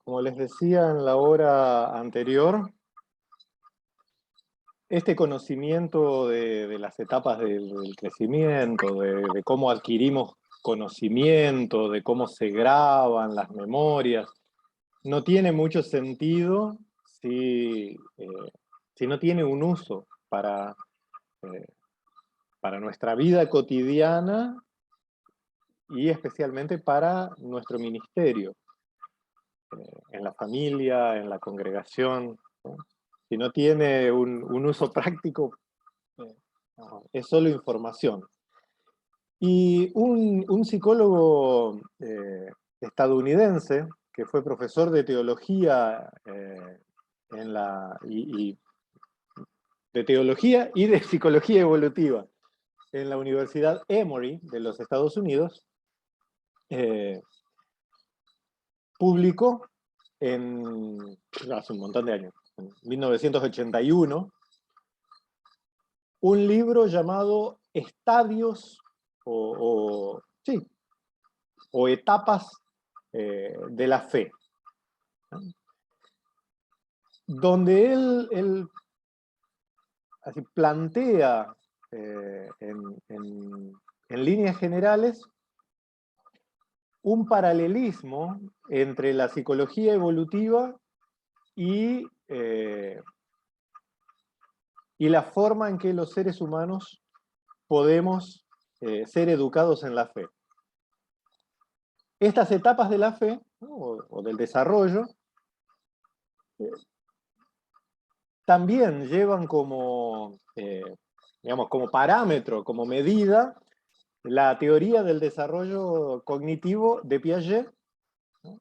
Como les decía en la hora anterior, este conocimiento de las etapas del crecimiento, de cómo adquirimos conocimiento, de cómo se graban las memorias, no tiene mucho sentido si no tiene un uso eh, para nuestra vida cotidiana y especialmente para nuestro ministerio, en la familia, en la congregación, ¿no? Si no tiene un uso práctico, no, es solo información. Y un psicólogo estadounidense que fue profesor de teología y de teología y de psicología evolutiva en la Universidad Emory de los Estados Unidos, eh, publicó hace un montón de años, en 1981, un libro llamado Estadios sí, o Etapas de la Fe, ¿no? Donde él así plantea en líneas generales un paralelismo entre la psicología evolutiva y, eh, y la forma en que los seres humanos podemos ser educados en la fe. Estas etapas de la fe, ¿no? o del desarrollo, eh, también llevan digamos, como parámetro, como medida, la teoría del desarrollo cognitivo de Piaget, ¿no?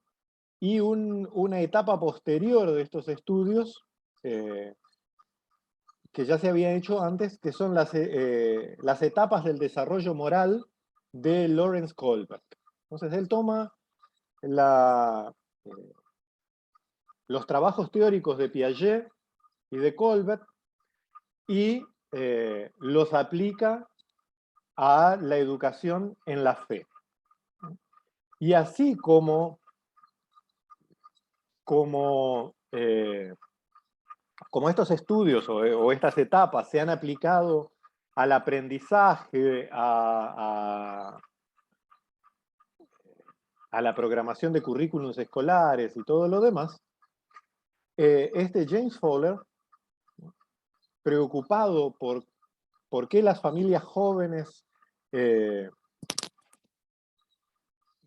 Y una etapa posterior de estos estudios, eh, que ya se había hecho antes, que son las etapas del desarrollo moral de Lawrence Kohlberg. Entonces él toma eh, los trabajos teóricos de Piaget y de Kohlberg y los aplica a la educación en la fe. Y así como, eh, como estos estudios o estas etapas se han aplicado al aprendizaje, a la programación de currículums escolares y todo lo demás, este James Fowler, preocupado por qué las familias jóvenes eh,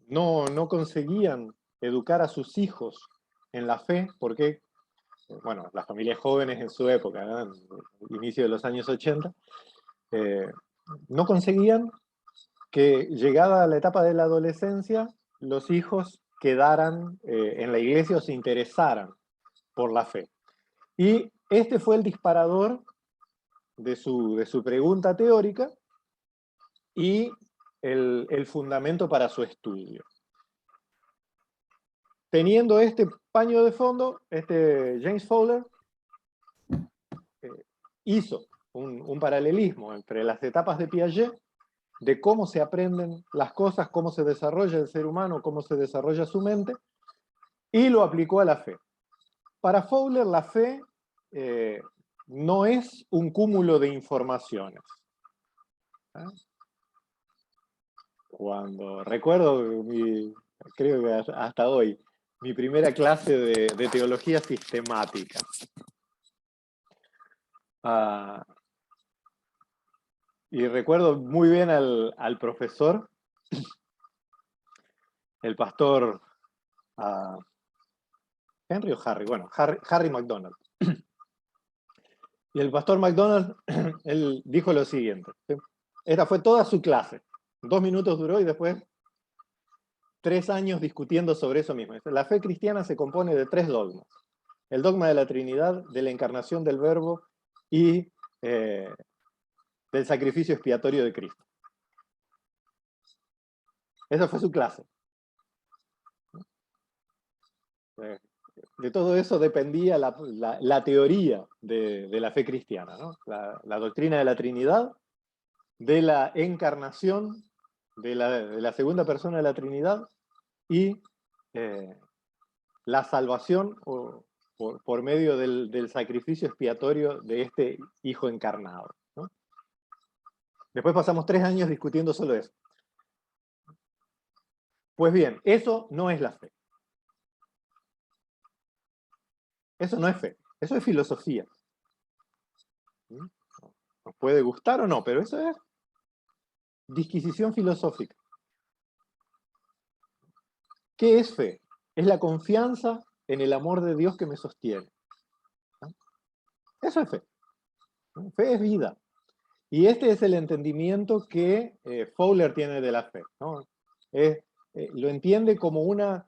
no conseguían educar a sus hijos en la fe, porque, bueno, las familias jóvenes en su época, ¿no? En el inicio de los años 80, eh, no conseguían que llegada a la etapa de la adolescencia, los hijos quedaran en la iglesia o se interesaran por la fe. Y este fue el disparador de su pregunta teórica y el fundamento para su estudio. Teniendo este paño de fondo, este James Fowler eh, hizo un paralelismo entre las etapas de Piaget, de cómo se aprenden las cosas, cómo se desarrolla el ser humano, cómo se desarrolla su mente, y lo aplicó a la fe. Para Fowler, la fe eh, no es un cúmulo de informaciones. ¿Ah? Cuando recuerdo, creo que hasta hoy, mi primera clase de teología sistemática. Uh, y recuerdo muy bien al profesor, el pastor Henry o Harry, bueno, Harry McDonald. Y el pastor McDonald, él dijo lo siguiente, ¿sí? Esta fue toda su clase, 2 minutos duró y después 3 años discutiendo sobre eso mismo. La fe cristiana se compone de 3 dogmas. El dogma de la Trinidad, de la encarnación del Verbo y del sacrificio expiatorio de Cristo. Esa fue su clase. De todo eso dependía la teoría de la fe cristiana, ¿no? La doctrina de la Trinidad, de la encarnación de la segunda persona de la Trinidad y la salvación por medio del sacrificio expiatorio de este Hijo encarnado, ¿no? Después pasamos 3 años discutiendo solo eso. Pues bien, eso no es la fe. Eso no es fe, eso es filosofía. Nos puede gustar o no, pero eso es disquisición filosófica. ¿Qué es fe? Es la confianza en el amor de Dios que me sostiene. Eso es fe. Fe es vida. Y este es el entendimiento que Fowler tiene de la fe, ¿no? Lo entiende como una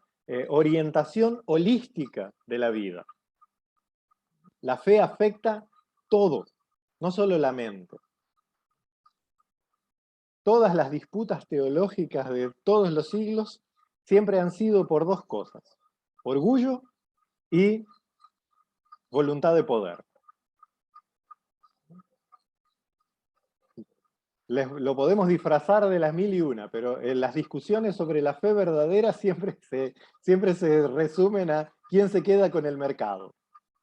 orientación holística de la vida. La fe afecta todo, no solo la mente. Todas las disputas teológicas de todos los siglos siempre han sido por 2 cosas: orgullo y voluntad de poder. Lo podemos disfrazar de las 1000 y una, pero las discusiones sobre la fe verdadera siempre se resumen a quién se queda con el mercado.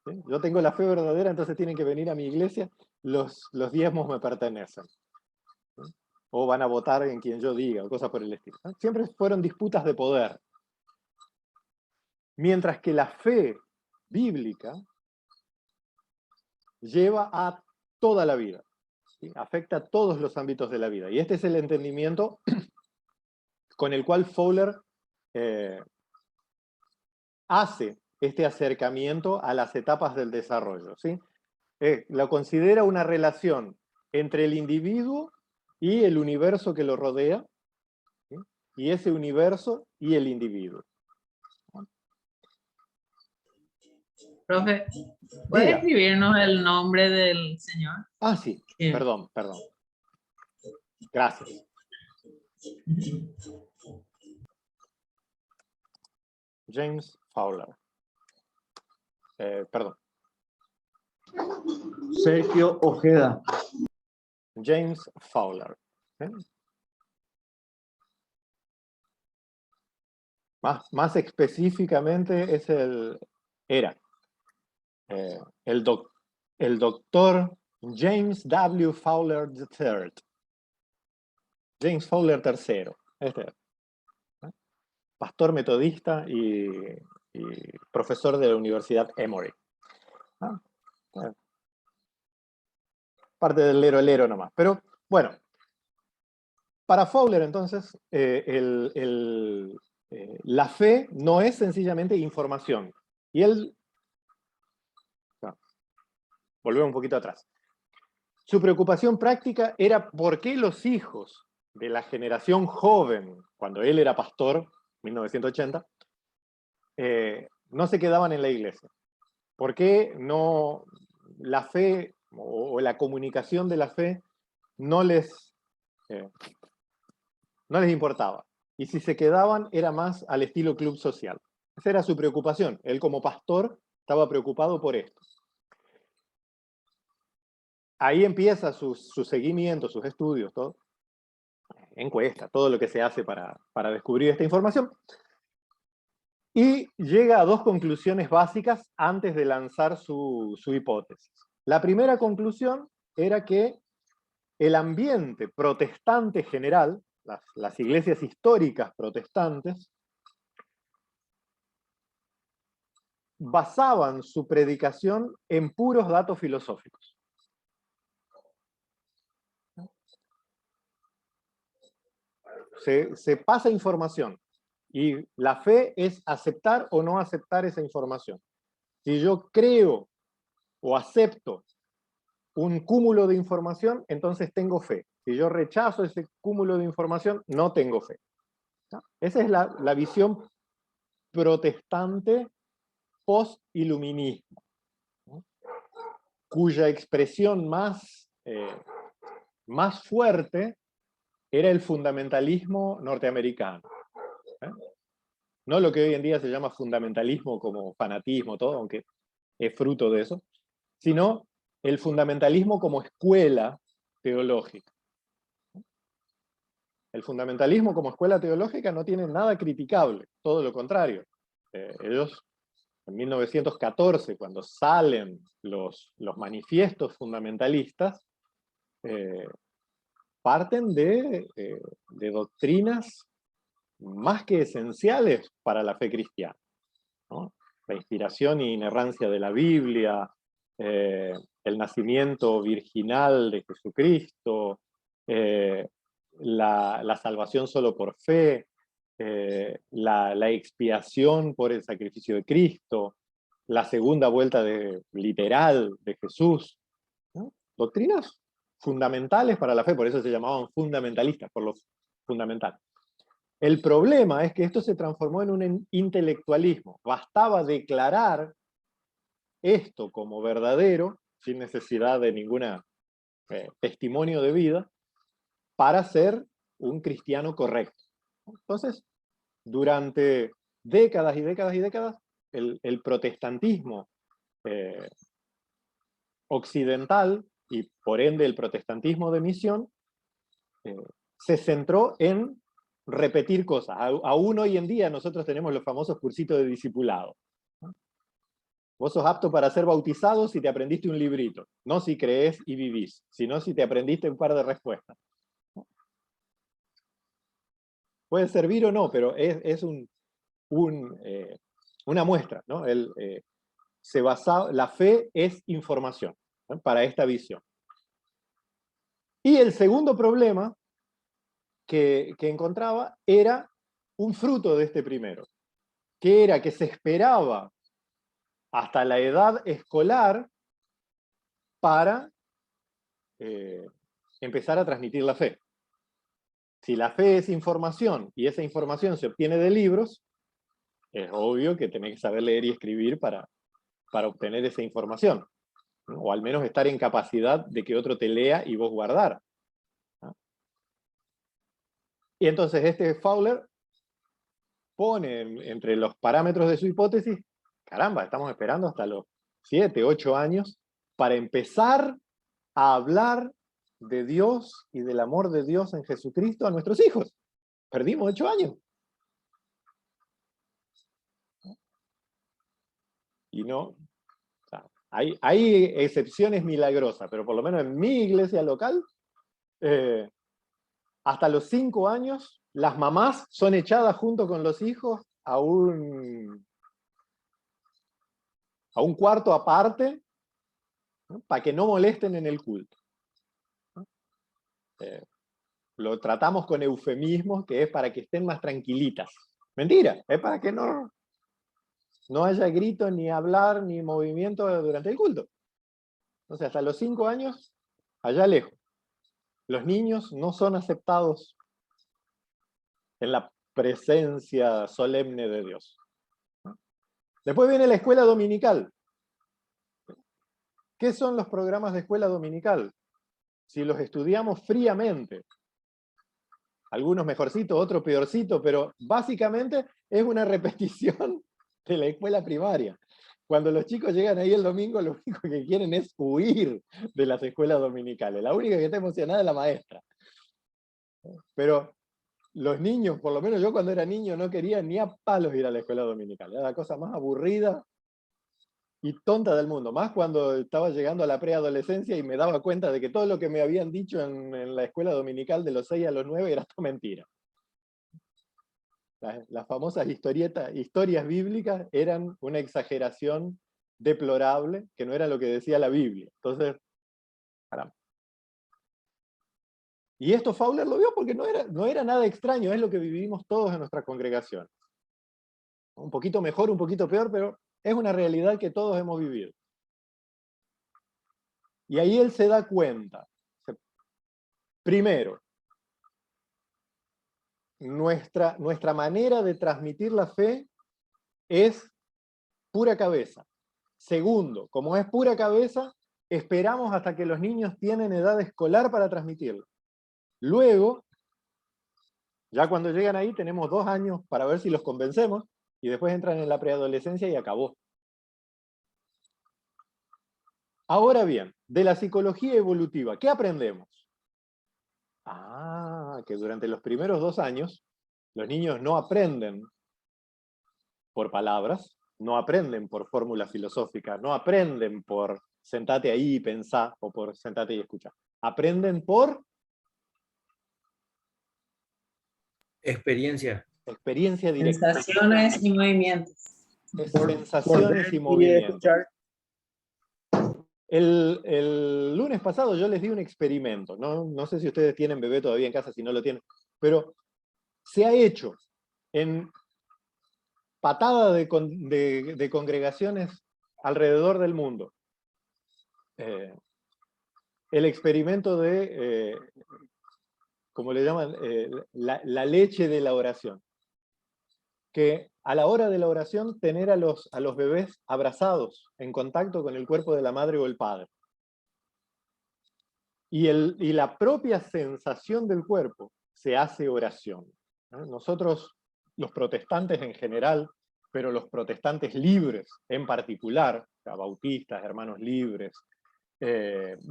¿Sí? Yo tengo la fe verdadera, entonces tienen que venir a mi iglesia, los diezmos me pertenecen. ¿Sí? O van a votar en quien yo diga, o cosas por el estilo. ¿Sí? Siempre fueron disputas de poder. Mientras que la fe bíblica lleva a toda la vida. ¿Sí? Afecta a todos los ámbitos de la vida. Y este es el entendimiento con el cual Fowler hace este acercamiento a las etapas del desarrollo. ¿Sí? Lo considera una relación entre el individuo y el universo que lo rodea, ¿sí? Y ese universo y el individuo. Profe, ¿puede Diga. escribirnos el nombre del señor? Ah, sí, perdón. Gracias. James Fowler. Perdón. Sergio Ojeda. James Fowler. Más específicamente es el doctor James W. Fowler III. James Fowler III. Pastor metodista y profesor de la Universidad Emory. Parte del lero nomás. Pero bueno, para Fowler entonces, la fe no es sencillamente información. Y él, volvemos un poquito atrás. Su preocupación práctica era por qué los hijos de la generación joven, cuando él era pastor, 1980, no se quedaban en la iglesia. ¿Por qué no la fe o la comunicación de la fe no les importaba? Y si se quedaban era más al estilo club social. Esa era su preocupación. Él como pastor estaba preocupado por esto. Ahí empieza su seguimiento, sus estudios, todo. Encuesta, todo lo que se hace para descubrir esta información. Y llega a 2 conclusiones básicas antes de lanzar su hipótesis. La primera conclusión era que el ambiente protestante general, las iglesias históricas protestantes, basaban su predicación en puros datos filosóficos. Se pasa información y la fe es aceptar o no aceptar esa información. Si yo creo o acepto un cúmulo de información, entonces tengo fe. Si yo rechazo ese cúmulo de información, no tengo fe. ¿No? Esa es la visión protestante post-iluminismo, ¿no? Cuya expresión más fuerte era el fundamentalismo norteamericano. ¿Eh? No lo que hoy en día se llama fundamentalismo como fanatismo, todo, aunque es fruto de eso, sino el fundamentalismo como escuela teológica. El fundamentalismo como escuela teológica no tiene nada criticable, todo lo contrario. Ellos en 1914, cuando salen los manifiestos fundamentalistas, parten de doctrinas más que esenciales para la fe cristiana, ¿no? La inspiración e inerrancia de la Biblia, el nacimiento virginal de Jesucristo, la salvación solo por fe, la expiación por el sacrificio de Cristo, la segunda vuelta literal de Jesús, ¿no? Doctrinas fundamentales para la fe, por eso se llamaban fundamentalistas, por los fundamentales. El problema es que esto se transformó en un intelectualismo. Bastaba declarar esto como verdadero, sin necesidad de ningún testimonio de vida, para ser un cristiano correcto. Entonces, durante décadas y décadas y décadas, el protestantismo occidental, y por ende el protestantismo de misión, se centró en repetir cosas. Aún hoy en día nosotros tenemos los famosos cursitos de discipulado. Vos sos apto para ser bautizado si te aprendiste un librito, no si creés y vivís, sino si te aprendiste un par de respuestas. Puede servir o no, pero es una muestra, ¿no? La fe es información, ¿no? Para esta visión. Y el segundo problema que encontraba era un fruto de este primero, que era que se esperaba hasta la edad escolar para empezar a transmitir la fe. Si la fe es información y esa información se obtiene de libros, es obvio que tenés que saber leer y escribir para obtener esa información, ¿no? O al menos estar en capacidad de que otro te lea y vos guardar, ¿no? Y entonces Fowler pone entre los parámetros de su hipótesis, caramba, estamos esperando hasta los 7, 8 años para empezar a hablar de Dios y del amor de Dios en Jesucristo a nuestros hijos. Perdimos 8 años. Y no, o sea, hay excepciones milagrosas, pero por lo menos en mi iglesia local, hasta los 5 años, las mamás son echadas junto con los hijos a un cuarto aparte, ¿no? Para que no molesten en el culto, ¿no? Lo tratamos con eufemismos, que es para que estén más tranquilitas. Mentira, es para que no haya grito, ni hablar, ni movimiento durante el culto. Entonces, hasta los 5 años, allá lejos. Los niños no son aceptados en la presencia solemne de Dios. Después viene la escuela dominical. ¿Qué son los programas de escuela dominical? Si los estudiamos fríamente, algunos mejorcitos, otros peorcitos, pero básicamente es una repetición de la escuela primaria. Cuando los chicos llegan ahí el domingo, lo único que quieren es huir de las escuelas dominicales. La única que está emocionada es la maestra. Pero los niños, por lo menos yo cuando era niño, no quería ni a palos ir a la escuela dominical. Era la cosa más aburrida y tonta del mundo. Más cuando estaba llegando a la preadolescencia y me daba cuenta de que todo lo que me habían dicho en la escuela dominical de los 6 a los 9 era todo mentira. Las famosas historias bíblicas eran una exageración deplorable, que no era lo que decía la Biblia. Entonces, caramba. Y esto Fowler lo vio porque no era nada extraño, es lo que vivimos todos en nuestra congregación. Un poquito mejor, un poquito peor, pero es una realidad que todos hemos vivido. Y ahí él se da cuenta. Primero, nuestra manera de transmitir la fe es pura cabeza. Segundo, como es pura cabeza, esperamos hasta que los niños tienen edad escolar para transmitirlo. Luego, ya cuando llegan ahí, tenemos 2 años para ver si los convencemos, y después entran en la preadolescencia y acabó. Ahora bien, de la psicología evolutiva, ¿qué aprendemos? Que durante los primeros 2 años, los niños no aprenden por palabras, no aprenden por fórmula filosófica, no aprenden por sentate ahí y pensá, o por sentate y escuchá. Aprenden por Experiencia. experiencia directa. Sensaciones y movimientos. Es Por sensaciones ver y movimientos. escuchar. El lunes pasado yo les di un experimento, no sé si ustedes tienen bebé todavía en casa, si no lo tienen, pero se ha hecho en patada de congregaciones alrededor del mundo. El experimento de, como le llaman, la leche de la oración. Que a la hora de la oración tener a los bebés abrazados, en contacto con el cuerpo de la madre o el padre. Y la propia sensación del cuerpo se hace oración. Nosotros, los protestantes en general, pero los protestantes libres en particular, o sea, bautistas, hermanos libres,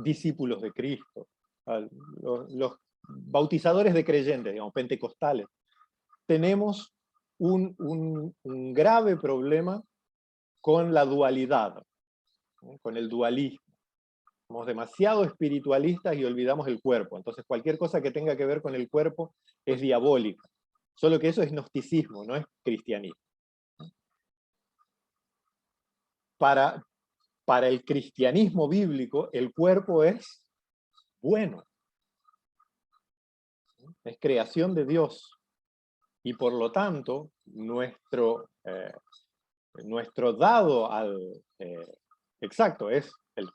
discípulos de Cristo, los bautizadores de creyentes, digamos, pentecostales, tenemos un grave problema con la dualidad, ¿no? Con el dualismo. Somos demasiado espiritualistas y olvidamos el cuerpo. Entonces cualquier cosa que tenga que ver con el cuerpo es diabólica. Solo que eso es gnosticismo, no es cristianismo. Para el cristianismo bíblico, el cuerpo es bueno. Es creación de Dios. Y por lo tanto, nuestro dado exacto es el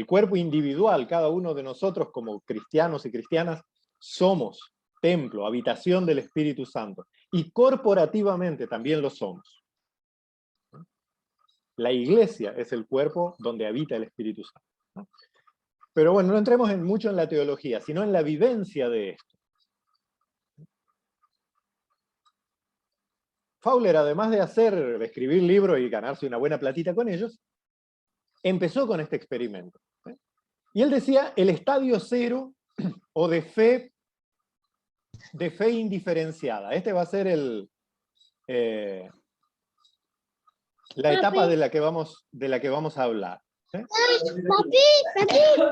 cuerpo individual. Cada uno de nosotros como cristianos y cristianas somos templo, habitación del Espíritu Santo. Y corporativamente también lo somos. La iglesia es el cuerpo donde habita el Espíritu Santo. Pero bueno, no entremos mucho en la teología, sino en la vivencia de esto. Fowler, además de escribir libros y ganarse una buena platita con ellos, empezó con este experimento. Y él decía el estadio cero o de fe indiferenciada. Este va a ser la etapa de la que vamos a hablar. ¿Sí? Papi.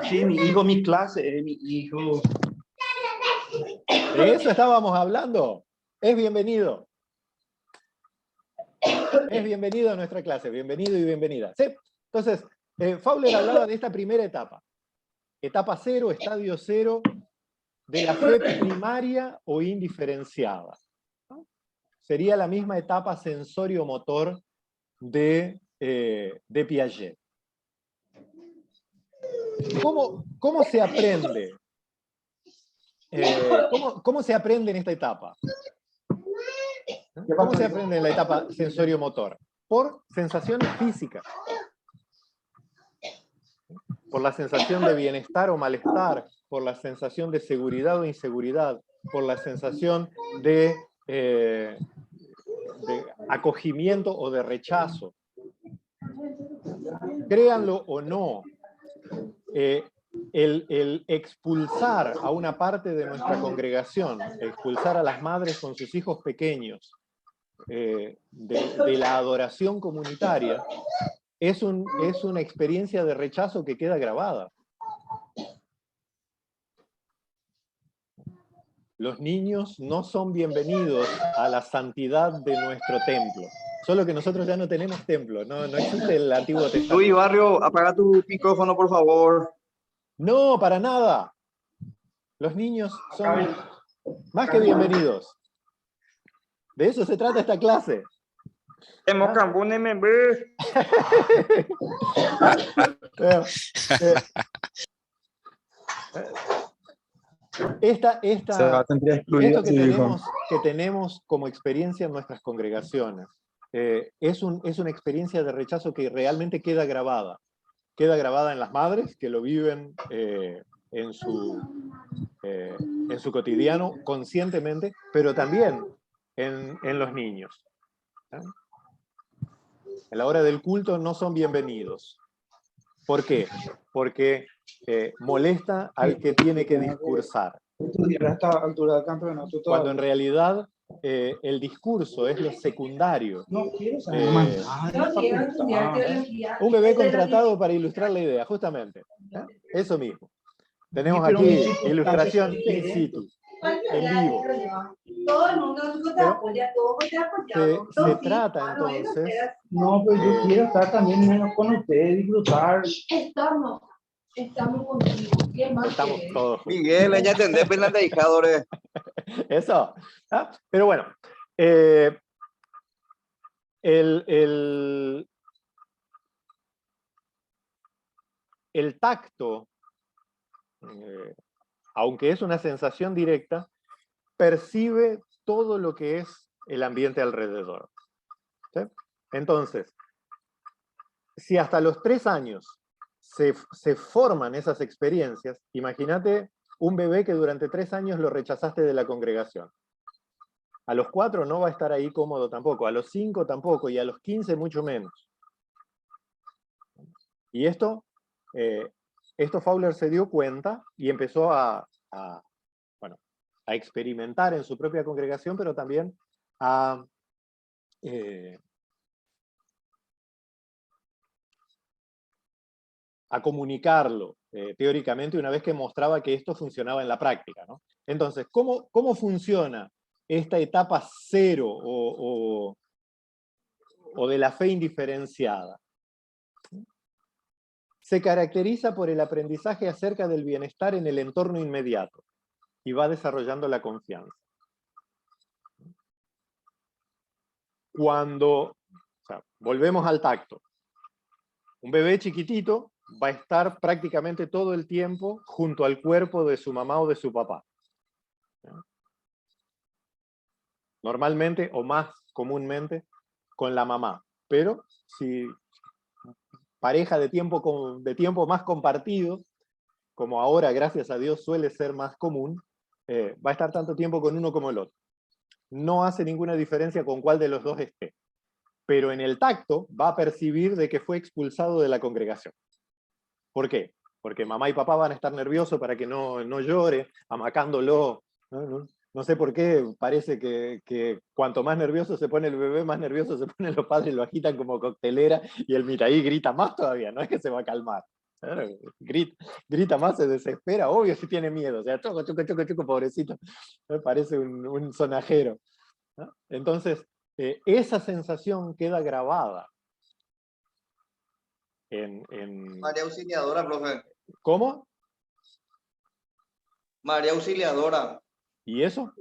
Sí, mi hijo, mi clase, mi hijo. De eso estábamos hablando. Es bienvenido. Es bienvenido a nuestra clase. Bienvenido y bienvenida. ¿Sí? Entonces, Fowler hablaba de esta primera etapa. Etapa cero, estadio cero, de la fe primaria o indiferenciada. ¿No? Sería la misma etapa sensorio-motor de Piaget. ¿Cómo se aprende? ¿Cómo se aprende en esta etapa? ¿Cómo se aprende en la etapa sensorio-motor? Por sensaciones físicas. Por la sensación de bienestar o malestar, por la sensación de seguridad o inseguridad, por la sensación de acogimiento o de rechazo. Créanlo o no, el expulsar a una parte de nuestra congregación, expulsar a las madres con sus hijos pequeños de la adoración comunitaria, es una experiencia de rechazo que queda grabada. Los niños no son bienvenidos a la santidad de nuestro templo. Solo que nosotros ya no tenemos templo, no existe el Antiguo Testamento. Luis Barrio, apaga tu micrófono, por favor. No, para nada. Los niños son más que bienvenidos. De eso se trata esta clase. Esto que tenemos como experiencia en nuestras congregaciones es una experiencia de rechazo que realmente queda grabada. Queda grabada en las madres que lo viven en su cotidiano conscientemente, pero también en los niños. A la hora del culto no son bienvenidos. ¿Por qué? Porque molesta al que tiene que discursar. Cuando en realidad el discurso es lo secundario. No quiero saber más Eh, nada de Yo la quiero facultad. estudiar teología. Un bebé contratado para ilustrar la idea, justamente. Eso mismo. Tenemos Pero aquí mis circunstancias ilustración son in diferentes. situ, en vivo. Todo el mundo te Pero apoya, todo te apoya. se trata entonces, No, pues yo quiero estar también con ustedes, disfrutar. Estamos contigo. ¿Quién más estamos quiere? todos juntos. Miguel, ella entender Finlandia, hijadores. Eso. ¿Ah? Pero bueno, el, el, el tacto, aunque es una sensación directa, percibe todo lo que es el ambiente alrededor. ¿Sí? Entonces, si hasta los 3 años se forman esas experiencias, imagínate un bebé que durante 3 años lo rechazaste de la congregación. A los 4 no va a estar ahí cómodo tampoco, a los 5 tampoco, y a los 15 mucho menos. Y esto Fowler se dio cuenta y empezó a experimentar en su propia congregación, pero también a comunicarlo teóricamente una vez que mostraba que esto funcionaba en la práctica, ¿no? Entonces, ¿cómo funciona esta etapa cero o de la fe indiferenciada? Se caracteriza por el aprendizaje acerca del bienestar en el entorno inmediato y va desarrollando la confianza. Volvemos al tacto. Un bebé chiquitito va a estar prácticamente todo el tiempo junto al cuerpo de su mamá o de su papá. Normalmente, o más comúnmente, con la mamá. Pero si pareja de tiempo más compartido, como ahora, gracias a Dios, suele ser más común, va a estar tanto tiempo con uno como el otro. No hace ninguna diferencia con cuál de los dos esté. Pero en el tacto va a percibir de que fue expulsado de la congregación. ¿Por qué? Porque mamá y papá van a estar nerviosos para que no llore, amacándolo. No sé por qué, parece que cuanto más nervioso se pone el bebé, más nervioso se ponen los padres, lo agitan como coctelera, y el mitaí grita más todavía, no es que se va a calmar. Grita más, se desespera, obvio si tiene miedo, o sea, choco, pobrecito, parece un sonajero, ¿no? Entonces, esa sensación queda grabada en... María Auxiliadora, profe. ¿Cómo? María Auxiliadora. ¿Y eso?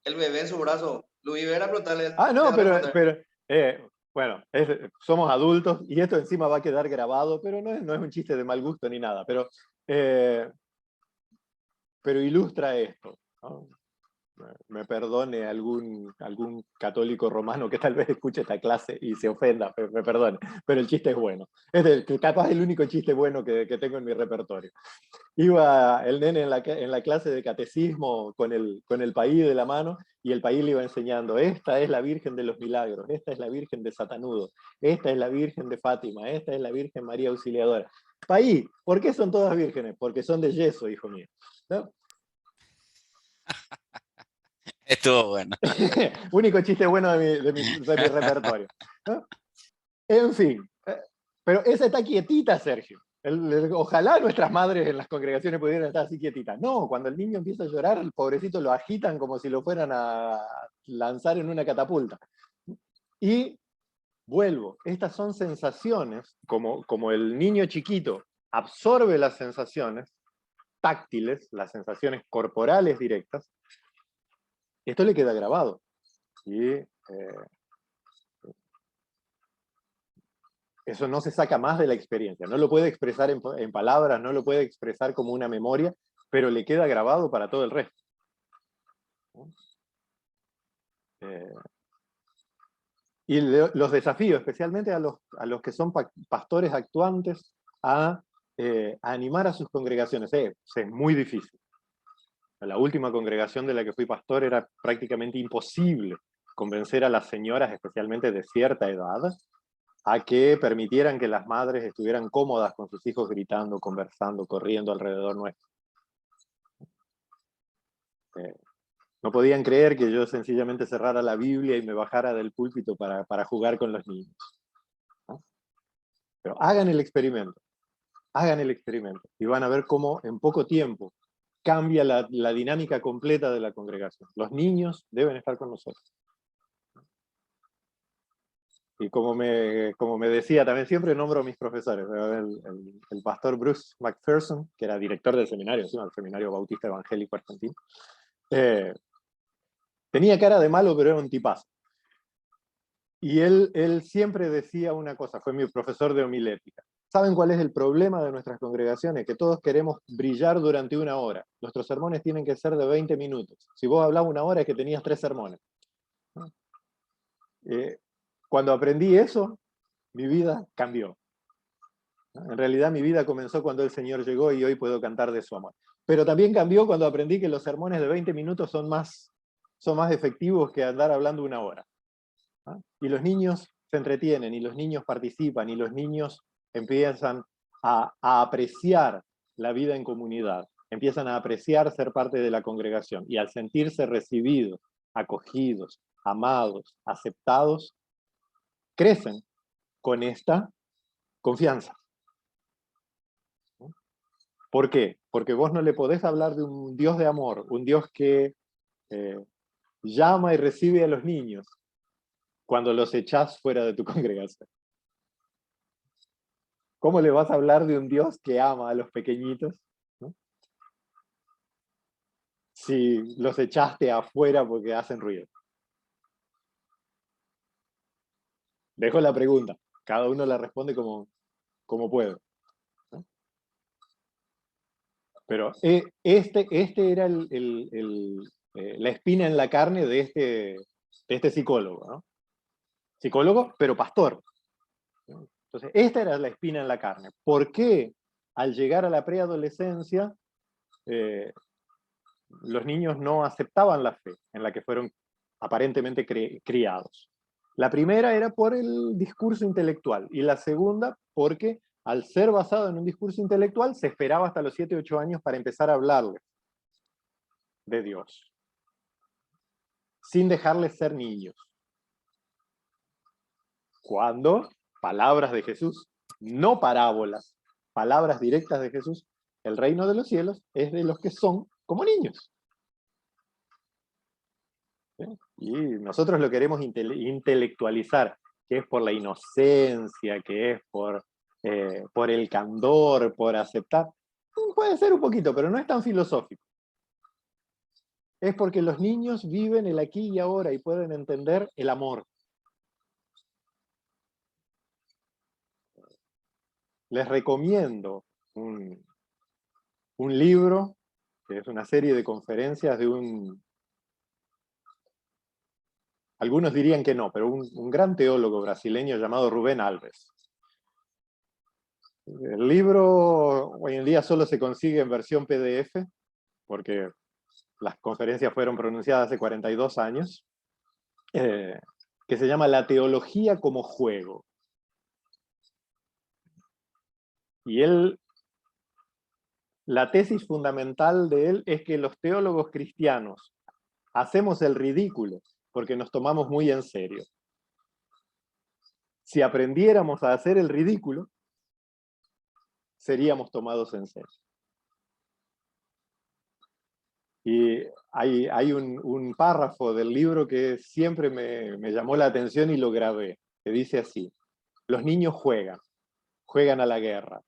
El bebé en su brazo. Luis Vera, preguntarle. Ah, no, pero bueno, somos adultos y esto encima va a quedar grabado, pero no es un chiste de mal gusto ni nada, pero ilustra esto, ¿no? Me perdone algún católico romano que tal vez escuche esta clase y se ofenda, me perdone, pero el chiste es bueno. Capaz el único chiste bueno que tengo en mi repertorio. Iba el nene en la clase de catecismo con el paí de la mano, y el paí le iba enseñando: esta es la Virgen de los Milagros, esta es la Virgen de Satanudo, esta es la Virgen de Fátima, esta es la Virgen María Auxiliadora. Paí, ¿por qué son todas vírgenes? Porque son de yeso, hijo mío, ¿no? Estuvo bueno. Único chiste bueno de mi repertorio, ¿no? En fin, pero esa está quietita, Sergio. Ojalá nuestras madres en las congregaciones pudieran estar así quietitas. No, cuando el niño empieza a llorar, el pobrecito lo agitan como si lo fueran a lanzar en una catapulta. Y vuelvo, estas son sensaciones, como el niño chiquito absorbe las sensaciones táctiles, las sensaciones corporales directas, esto le queda grabado. Y eso no se saca más de la experiencia, no lo puede expresar en palabras, no lo puede expresar como una memoria, pero le queda grabado para todo el resto. Y los desafíos, especialmente a los que son pastores actuantes, a animar a sus congregaciones, es muy difícil. La última congregación de la que fui pastor era prácticamente imposible convencer a las señoras, especialmente de cierta edad, a que permitieran que las madres estuvieran cómodas con sus hijos gritando, conversando, corriendo alrededor nuestro. No podían creer que yo sencillamente cerrara la Biblia y me bajara del púlpito para jugar con los niños, ¿no? Pero hagan el experimento y van a ver cómo en poco tiempo cambia la dinámica completa de la congregación. Los niños deben estar con nosotros. Y como me decía, también siempre nombro a mis profesores. El pastor Bruce McPherson, que era director del seminario, ¿sí? El Seminario Bautista Evangélico Argentino, tenía cara de malo, pero era un tipazo. Y él siempre decía una cosa, fue mi profesor de homilética. ¿Saben cuál es el problema de nuestras congregaciones? Que todos queremos brillar durante una hora. Nuestros sermones tienen que ser de 20 minutos. Si vos hablabas una hora es que tenías 3 sermones. Cuando aprendí eso, mi vida cambió. En realidad mi vida comenzó cuando el Señor llegó y hoy puedo cantar de su amor. Pero también cambió cuando aprendí que los sermones de 20 minutos son más efectivos que andar hablando una hora. Y los niños se entretienen, y los niños participan, y los niños empiezan a apreciar la vida en comunidad, empiezan a apreciar ser parte de la congregación, y al sentirse recibidos, acogidos, amados, aceptados, crecen con esta confianza. ¿Por qué? Porque vos no le podés hablar de un Dios de amor, un Dios que llama y recibe a los niños cuando los echás fuera de tu congregación. ¿Cómo le vas a hablar de un Dios que ama a los pequeñitos, ¿no? Si los echaste afuera porque hacen ruido? Dejo la pregunta, cada uno la responde como puede, ¿no? Pero este era la espina en la carne de este psicólogo, ¿no? Psicólogo, pero pastor. Entonces, esta era la espina en la carne. ¿Por qué al llegar a la preadolescencia los niños no aceptaban la fe en la que fueron aparentemente criados? La primera era por el discurso intelectual, y la segunda porque al ser basado en un discurso intelectual se esperaba hasta los 7 u 8 años para empezar a hablarles de Dios, sin dejarles ser niños. Cuando palabras de Jesús, no parábolas, palabras directas de Jesús, el reino de los cielos es de los que son como niños. ¿Sí? Y nosotros lo queremos intelectualizar, que es por la inocencia, que es por el candor, por aceptar. Puede ser un poquito, pero no es tan filosófico. Es porque los niños viven el aquí y ahora y pueden entender el amor. Les recomiendo un libro, que es una serie de conferencias de algunos dirían que no, pero un gran teólogo brasileño llamado Rubén Alves. El libro hoy en día solo se consigue en versión PDF, porque las conferencias fueron pronunciadas hace 42 años, que se llama La teología como juego. Y la tesis fundamental de él es que los teólogos cristianos hacemos el ridículo porque nos tomamos muy en serio. Si aprendiéramos a hacer el ridículo, seríamos tomados en serio. Y hay un párrafo del libro que siempre me llamó la atención y lo grabé, que dice así: los niños juegan a la guerra.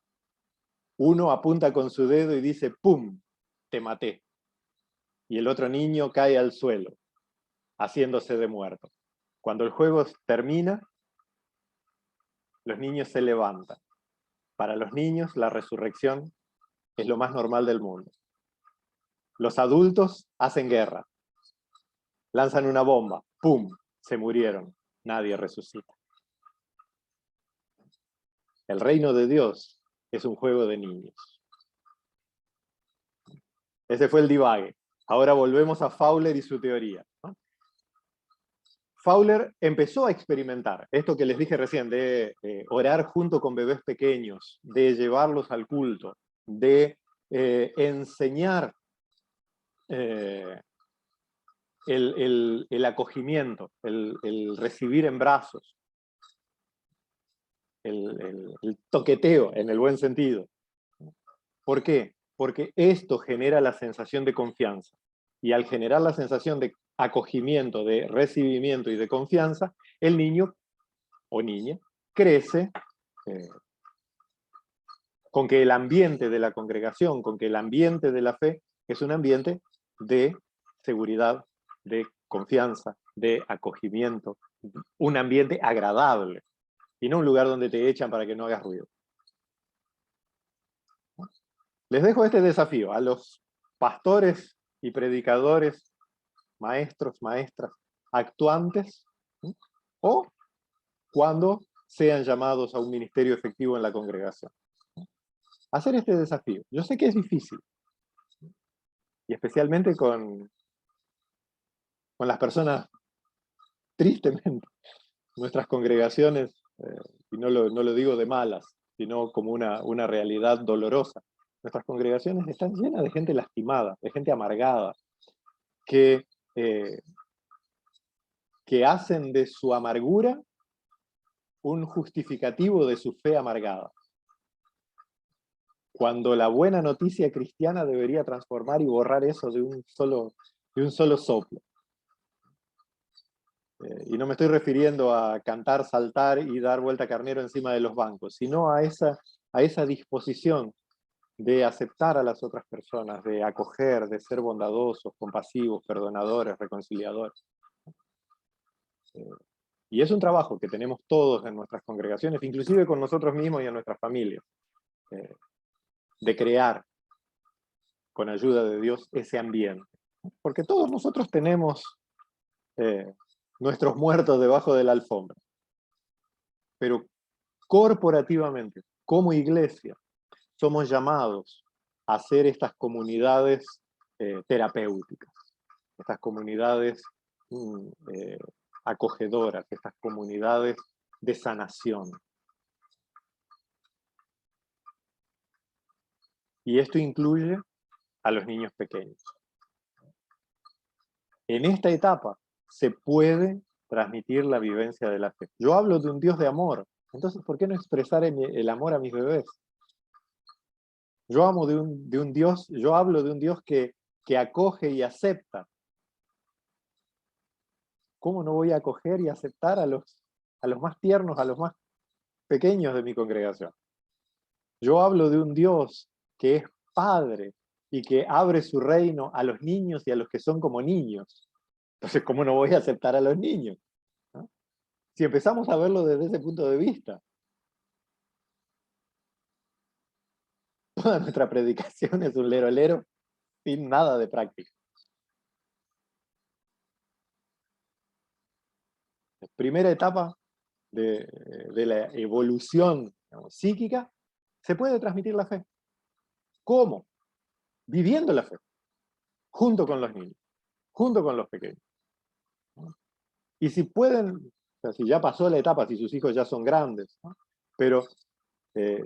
Uno apunta con su dedo y dice, ¡pum!, te maté. Y el otro niño cae al suelo, haciéndose de muerto. Cuando el juego termina, los niños se levantan. Para los niños, la resurrección es lo más normal del mundo. Los adultos hacen guerra. Lanzan una bomba. ¡Pum! Se murieron. Nadie resucita. El reino de Dios es un juego de niños. Ese fue el divague. Ahora volvemos a Fowler y su teoría, ¿no? Fowler empezó a experimentar esto que les dije recién, de orar junto con bebés pequeños, de llevarlos al culto, de enseñar el acogimiento, el recibir en brazos, el toqueteo en el buen sentido. ¿Por qué? Porque esto genera la sensación de confianza. Y al generar la sensación de acogimiento, de recibimiento y de confianza, el niño o niña crece con que el ambiente de la congregación, con que el ambiente de la fe es un ambiente de seguridad, de confianza, de acogimiento, un ambiente agradable, y no un lugar donde te echan para que no hagas ruido. Les dejo este desafío a los pastores y predicadores, maestros, maestras, actuantes, ¿sí? O cuando sean llamados a un ministerio efectivo en la congregación. Hacer este desafío. Yo sé que es difícil, y especialmente con las personas, tristemente, nuestras congregaciones, y no lo digo de malas, sino como una realidad dolorosa. Nuestras congregaciones están llenas de gente lastimada, de gente amargada, que hacen de su amargura un justificativo de su fe amargada. Cuando la buena noticia cristiana debería transformar y borrar eso de un solo soplo. Y no me estoy refiriendo a cantar, saltar y dar vuelta carnero encima de los bancos, sino a esa disposición de aceptar a las otras personas, de acoger, de ser bondadosos, compasivos, perdonadores, reconciliadores. Y es un trabajo que tenemos todos en nuestras congregaciones, inclusive con nosotros mismos y en nuestras familias, de crear, con ayuda de Dios, ese ambiente. Porque todos nosotros tenemos nuestros muertos debajo de la alfombra. Pero corporativamente, como iglesia, somos llamados a hacer estas comunidades terapéuticas, estas comunidades acogedoras, estas comunidades de sanación. Y esto incluye a los niños pequeños. En esta etapa se puede transmitir la vivencia de la fe. Yo hablo de un Dios de amor, entonces ¿por qué no expresar el amor a mis bebés? Yo hablo de un Dios que acoge y acepta. ¿Cómo no voy a acoger y aceptar a los más tiernos, a los más pequeños de mi congregación? Yo hablo de un Dios que es Padre y que abre su reino a los niños y a los que son como niños. Entonces, ¿cómo no voy a aceptar a los niños? ¿No? Si empezamos a verlo desde ese punto de vista, toda nuestra predicación es un lero sin nada de práctica. La primera etapa de la evolución, digamos, psíquica, se puede transmitir la fe. ¿Cómo? Viviendo la fe, junto con los niños, junto con los pequeños. Y si pueden, o sea, si ya pasó la etapa, si sus hijos ya son grandes, ¿no? Pero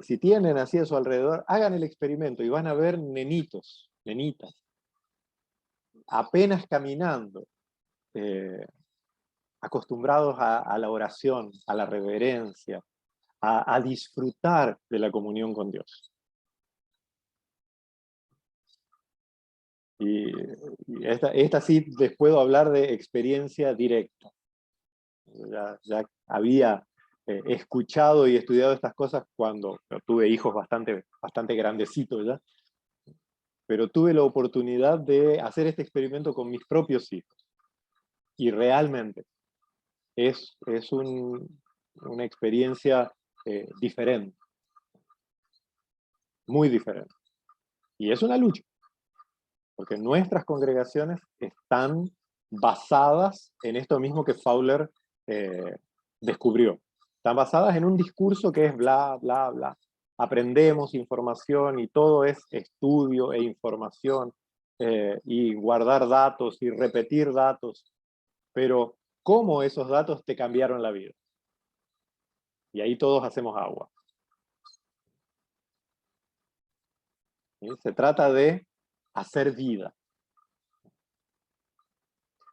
si tienen así a su alrededor, hagan el experimento y van a ver nenitos, nenitas, apenas caminando, acostumbrados a la oración, a la reverencia, a disfrutar de la comunión con Dios. Y esta sí les puedo hablar de experiencia directa. Ya había escuchado y estudiado estas cosas cuando tuve hijos bastante grandecitos ya, pero tuve la oportunidad de hacer este experimento con mis propios hijos. Y realmente es una experiencia diferente, muy diferente. Y es una lucha, porque nuestras congregaciones están basadas en esto mismo que Fowler descubrió. Están basadas en un discurso que es bla, bla, bla. Aprendemos información y todo es estudio e información y guardar datos y repetir datos. Pero, ¿cómo esos datos te cambiaron la vida? Y ahí todos hacemos agua. ¿Sí? Se trata de hacer vida.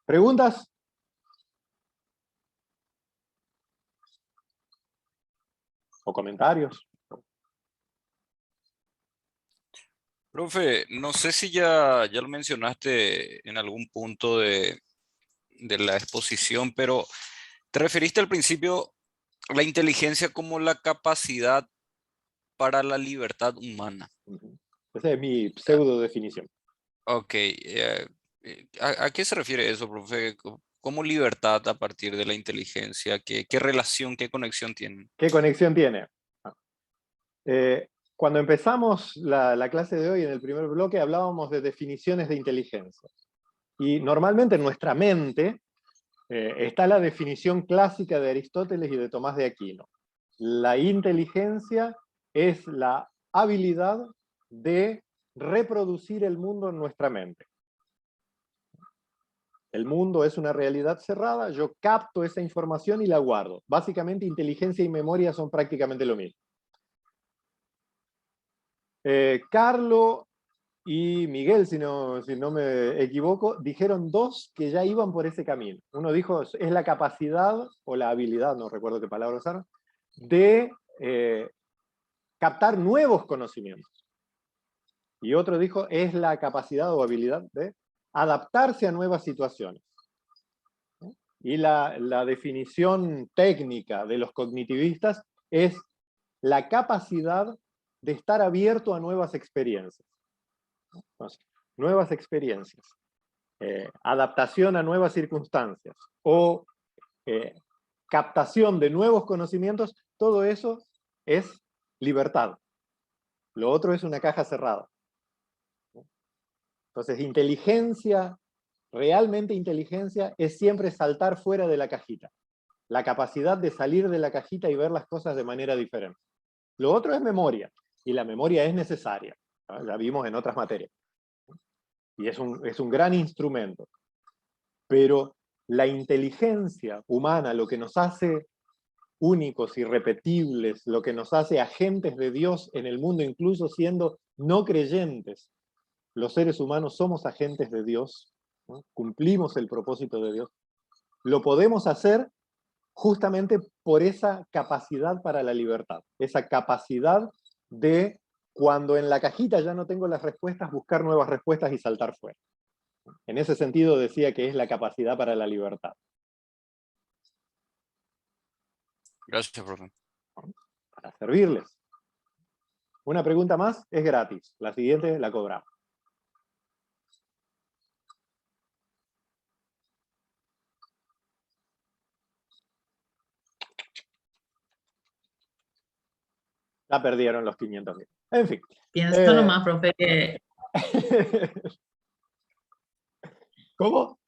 ¿Preguntas? ¿O comentarios? Profe, no sé si ya lo mencionaste en algún punto de la exposición, pero te referiste al principio a la inteligencia como la capacidad para la libertad humana. Ujú. Esa es mi pseudo definición. Ok, ¿a qué se refiere eso, profe? ¿Cómo libertad a partir de la inteligencia? ¿Qué relación, qué conexión tienen? ¿Qué conexión tiene? Cuando empezamos la clase de hoy, en el primer bloque, hablábamos de definiciones de inteligencia. Y normalmente en nuestra mente está la definición clásica de Aristóteles y de Tomás de Aquino. La inteligencia es la habilidad de reproducir el mundo en nuestra mente. El mundo es una realidad cerrada, yo capto esa información y la guardo. Básicamente, inteligencia y memoria son prácticamente lo mismo. Carlo y Miguel, si no me equivoco, dijeron dos que ya iban por ese camino. Uno dijo, es la capacidad, o la habilidad, no recuerdo qué palabra usaron, de captar nuevos conocimientos. Y otro dijo, es la capacidad o habilidad de adaptarse a nuevas situaciones. Y la definición técnica de los cognitivistas es la capacidad de estar abierto a nuevas experiencias. Entonces, nuevas experiencias, adaptación a nuevas circunstancias o captación de nuevos conocimientos, todo eso es libertad. Lo otro es una caja cerrada. Entonces, inteligencia, realmente inteligencia, es siempre saltar fuera de la cajita. La capacidad de salir de la cajita y ver las cosas de manera diferente. Lo otro es memoria, y la memoria es necesaria. ¿No? La vimos en otras materias. Y es un gran instrumento. Pero la inteligencia humana, lo que nos hace únicos, irrepetibles, lo que nos hace agentes de Dios en el mundo, incluso siendo no creyentes, los seres humanos somos agentes de Dios, ¿no? Cumplimos el propósito de Dios. Lo podemos hacer justamente por esa capacidad para la libertad, esa capacidad de, cuando en la cajita ya no tengo las respuestas, buscar nuevas respuestas y saltar fuera. En ese sentido decía que es la capacidad para la libertad. Gracias, profe. Para servirles. Una pregunta más es gratis, la siguiente la cobramos. Ya perdieron los 500.000. En fin. Pienso nomás, profe, que ¿Cómo?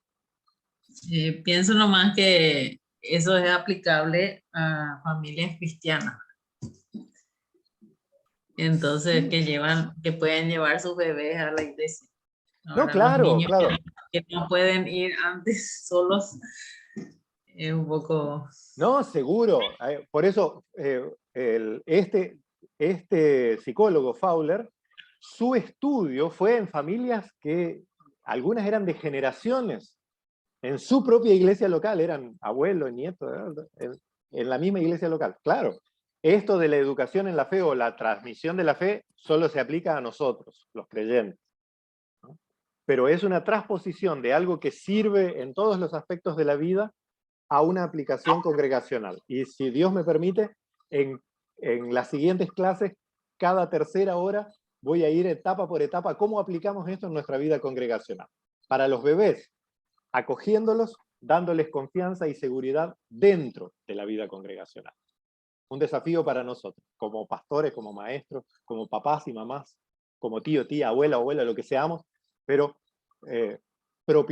pienso nomás que eso es aplicable a familias cristianas. Entonces, que pueden llevar sus bebés a la iglesia. Ahora, No, claro, los niños claro. que no pueden ir antes solos, es un poco... No, seguro. Por eso, este psicólogo Fowler, su estudio fue en familias que algunas eran de generaciones, en su propia iglesia local, eran abuelos, nietos, en la misma iglesia local. Claro, esto de la educación en la fe o la transmisión de la fe solo se aplica a nosotros, los creyentes, ¿no? Pero es una transposición de algo que sirve en todos los aspectos de la vida a una aplicación congregacional. Y si Dios me permite, en las siguientes clases, cada tercera hora, voy a ir etapa por etapa cómo aplicamos esto en nuestra vida congregacional. Para los bebés, acogiéndolos, dándoles confianza y seguridad dentro de la vida congregacional. Un desafío para nosotros, como pastores, como maestros, como papás y mamás, como tío, tía, abuela, lo que seamos, pero